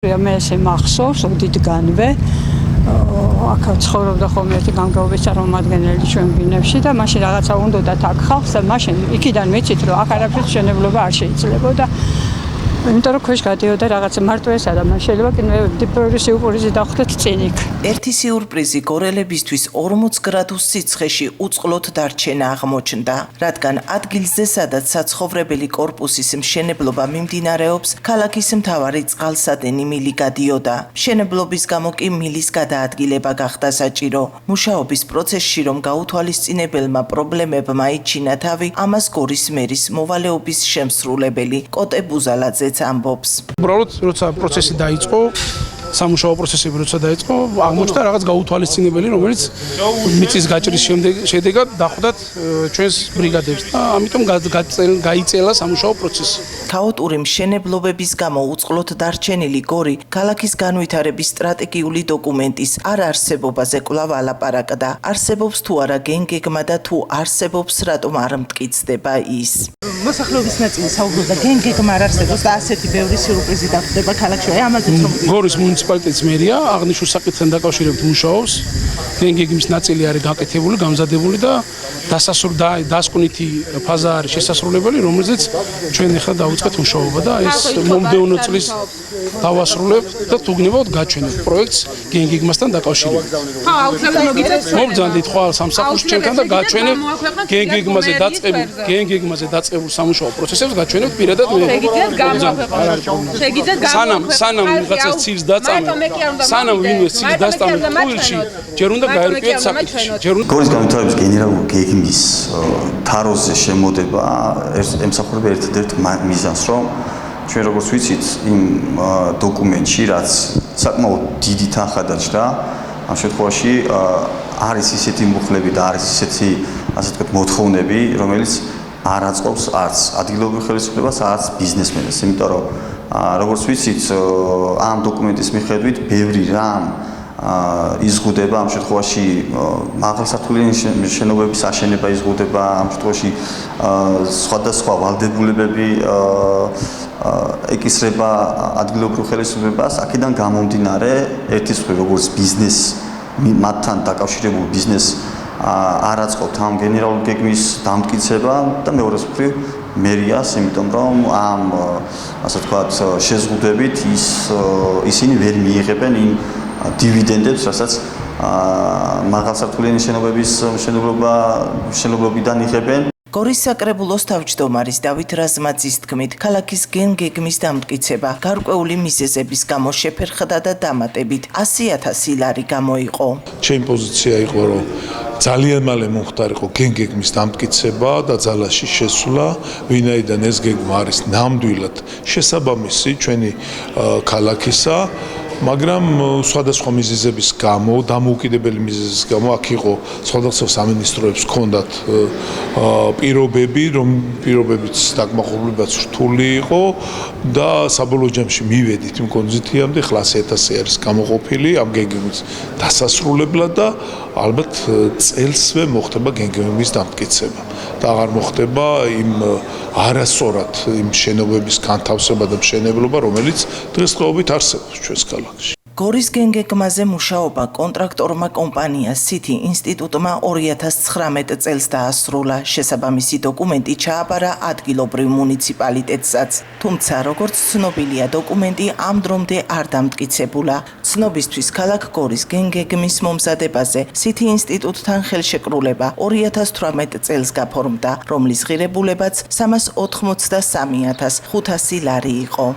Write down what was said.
მე ესე მახსოვს ოდითგანვე აქ ცხოვრობდა ხოლმე ერთი გამგეობის წარმომადგენელი ჩვენ ბინებში და მაშინ რაღაცა უნდათ აქ ხალხს და მაშინ იქიდან მეცით რომ აქ არაფერს მშენებლობა არ შეიძლებოდა. იმიტომ რომ ქვეშ გადიოდა რაღაცა მარტო ესა და მან შეიძლება კიდე დიპლომატიური სიურპრიზი დახვდეთ წინ იქ. ერთი სიურპრიზი გორელებისთვის 40 გრადუს სიცხეში უწყლოდ დარჩენა აღმოჩნდა, რადგან ადგილზე, სადაც საცხოვრებელი კორპუსის მშენებლობა მიმდინარეობს, ქალაქის მთავარი წყალსადენი მილი გადიოდა. მშენებლობის გამო კი მილის გადაადგილება გახდა საჭირო. მუშაობის პროცესში რომ გაუთვალისწინებელმა პრობლემებმა იჩინა თავი, ამას გორის მერის მოვალეობის შემსრულებელი კოტე ბუზალაძე ამბობს. უბრალოდ როცა პროცესი დაიწყო, სამუშაო პროცესები როცა დაიწყო, აღმოჩნდა რაღაც გაუთვალისწინებელი, რომელიც მიწის გაჭრის შედეგად დახვდათ ჩვენს ბრიგადებს და ამიტომ გაიწელა სამუშაო პროცესი. ქაოტური მშენებლობების გამო უწყლოდ დარჩენილი გორი ქალაქის განვითარების სტრატეგიული დოკუმენტის არარსებობაზე კვლავ ალაპარაკდა. არსებობს თუ არა გენგეგმა და თუ არსებობს, რატომ არ მტკიცდება ის. მოსახლეობის ნაწილი საუბრობდა გენგეგმა არ არსებობს და ასეთი ბევრი სიურპრიზი დახვდება ქალაქში. ამაზეც რომ გორის მუნიციპალიტეტის მერია აღნიშნულ საკითხთან დაკავშირებით მუშაობს. გენგეგმის ნაწილი არის გაკეთებული, გამზადებული და დასკვნითი ფაზა არის შესასრულებელი, რომელზეც ჩვენ ახლა დავიწყეთ მუშაობა და ეს მომდევნო წლის დავასრულებ და თუ გნებავთ გაჩვენებთ პროექტს გენგეგმასთან დაკავშირებით. მოგძანდით ხვალ სამსახურს ჩვენთან და გაჩვენებთ გენგეგმაზე დაწყებულ სამუშაო პროცესებს გაჩვენებთ პირადად მე. სანამ ვიღაცას ცილს დაწამებ, სანამ ვინმეს ცილს დასწამებ ხუილში, ჯერ უნდა გაერკვიეთ საკითხი. გორის განვითარების გენერალური გეგმის თაროზე შემოდება ემსახურება ერთ-ერთ მიზანს, რომ ჩვენ როგორც ვიცით, იმ დოკუმენტში, რაც საკმაოდ დიდი თანხა დაჭრა, ამ შემთხვევაში არის ისეთი მუხლები და არის ისეთი, ასე ვთქვათ, მოთხოვნები, რომელიც არ აწყობს არც ადგილობრივ ხელისუფლებას, არც ბიზნესმენებს, იმიტომ რომ როგორც ვიცით, ამ დოკუმენტის მიხედვით ბევრი რამ იზღუდება ამ შემთხვევაში მაღალსართულიანი შენობების აშენება იზღუდება ამ შემთხვევაში სხვადასხვა ვალდებულებები ეკისრება ადგილობრივ ხელისუფლებას აქედან გამომდინარე ერთის მხრივ როგორც ბიზნეს მათთან დაკავშირებულ ბიზნეს არ აწყობთ ამ გენერალური გეგმის დამტკიცება და მეორეს მხრივ მერიას, იმიტომ რომ ამ ასე ვთქვათ შეზღუდვებით ისინი ვერ მიიღებენ იმ დივიდენდებს, რასაც მაღალსართულიანი შენობების მშენებლობიდან იღებენ. გორის საკრებულოს თავმჯდომარის დავით რაზმაძის თქმით, ქალაქის გენგეგმის დამტკიცება გარკვეული მიზეზების გამო შეფერხდა და დამატებით 100,000 ლარი გამოიყო. ჩემი პოზიცია იყო, რომ ძალიან მალე მომხდარიყო გენგეგმის დამტკიცება და ძალაში შესვლა, ვინაიდან ეს გეგმა არის ნამდვილად შესაბამისი ჩვენი ქალაქისა, მაგრამ სხვადასხვა მიზეზების გამო, დამოუკიდებელი მიზეზების გამო აქ იყო სხვადასხვა სამინისტროებს ჰქონდათ პირობები, რომ პირობებიც დაკმაყოფილებაც რთული იყო და საბოლოო ჯამში მივედით იმ კონდიციამდე, ხლა 100,000 არის გამოყოფილი ამ გენგეგმის დასასრულებლად და ალბათ წელსვე მოხდება გენგეგმის დამტკიცება და აღარ მოხდება იმ არასწორად იმ შენობების განთავსება და მშენებლობა, რომელიც დღესდღეობით არსებობს ჩვენს ქალაქში. გორის გენგეგმაზე მუშაობა კონტრაქტორმა კომპანია City ინსტიტუტმა 2019 წელს დაასრულა. შესაბამისი დოკუმენტი ჩააბარა ადგილობრივ მუნიციპალიტეტსაც. თუმცა, როგორც ცნობილია, დოკუმენტი ამ დრომდე არ დამტკიცებულა. ცნობისთვის ქალაქ გორის გენგეგმის მომზადებაზე City ინსტიტუტთან ხელშეკრულება 2018 წელს გაფორმდა, რომლის ღირებულებაც 383,500 ლარი იყო.